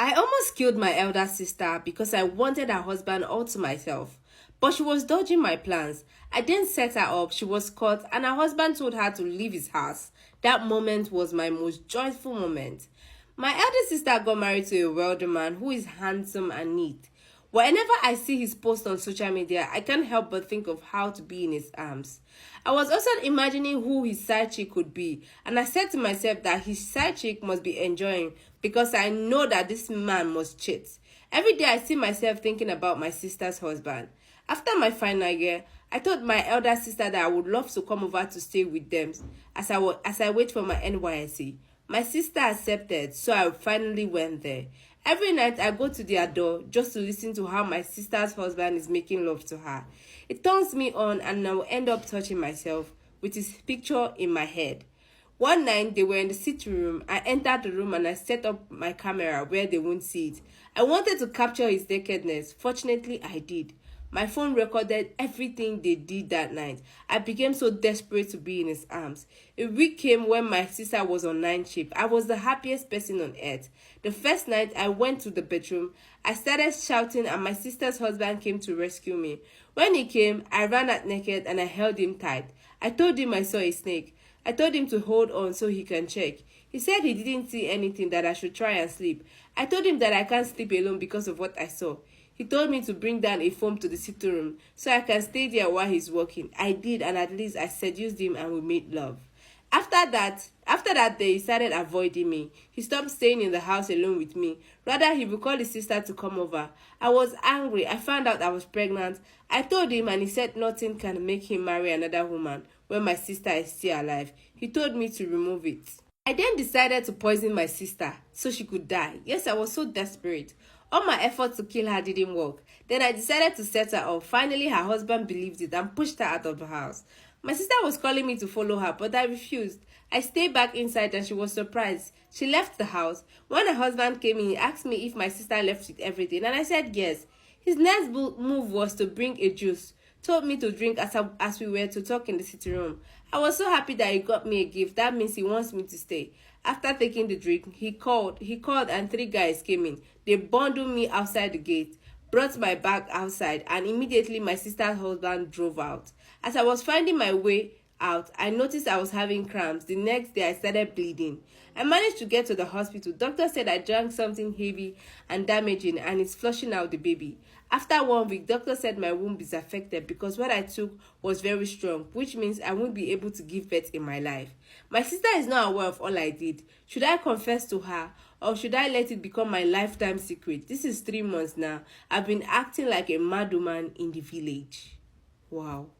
I almost killed my elder sister because I wanted her husband all to myself. But she was dodging my plans. I then set her up, she was caught, and her husband told her to leave his house. That moment was my most joyful moment. My elder sister got married to a wealthy man who is handsome and neat. Whenever I see his post on social media, I can't help but think of how to be in his arms. I was also imagining who his side chick could be, and I said to myself that his side chick must be enjoying because I know that this man must cheat. Every day I see myself thinking about my sister's husband. After my final year, I told my elder sister that I would love to come over to stay with them as I wait for my NYSC. My sister accepted, so I finally went there. Every night I go to their door just to listen to how my sister's husband is making love to her. It turns me on and I will end up touching myself with his picture in my head. One night they were in the sitting room. I entered the room and I set up my camera where they won't see it. I wanted to capture his nakedness. Fortunately, I did. My phone recorded everything they did that night. I became so desperate to be in his arms. A week came when my sister was on night shift. I was the happiest person on earth. The first night I went to the bedroom, I started shouting and my sister's husband came to rescue me. When he came, I ran out naked and I held him tight. I told him I saw a snake. I told him to hold on so he can check. He said he didn't see anything, that I should try and sleep. I told him that I can't sleep alone because of what I saw. He told me to bring down a foam to the sitting room so I can stay there while he's working. I did, and at least I seduced him and we made love. After that day, he started avoiding me. He stopped staying in the house alone with me. Rather, he would call his sister to come over. I was angry. I found out I was pregnant. I told him and he said nothing can make him marry another woman when my sister is still alive. He told me to remove it. I then decided to poison my sister so she could die. Yes, I was so desperate. All my efforts to kill her didn't work. Then I decided to set her up. Finally, her husband believed it and pushed her out of the house. My sister was calling me to follow her, but I refused. I stayed back inside and she was surprised. She left the house. When her husband came in, he asked me if my sister left with everything, and I said yes. His next move was to bring a juice. Told me to drink as we were to talk in the sitting room. I was so happy that he got me a gift. That means he wants me to stay. After taking the drink, he called and 3 guys came in. They bundled me outside the gate, brought my bag outside, and immediately my sister's husband drove out. As I was finding my way out, I noticed I was having cramps. The next day, I started bleeding. I managed to get to the hospital. Doctor said I drank something heavy and damaging and it's flushing out the baby. After 1 week, doctor said my womb is affected because what I took was very strong, which means I won't be able to give birth in my life. My sister is not aware of all I did. Should I confess to her or should I let it become my lifetime secret? This is 3 months now. I've been acting like a mad woman in the village. Wow.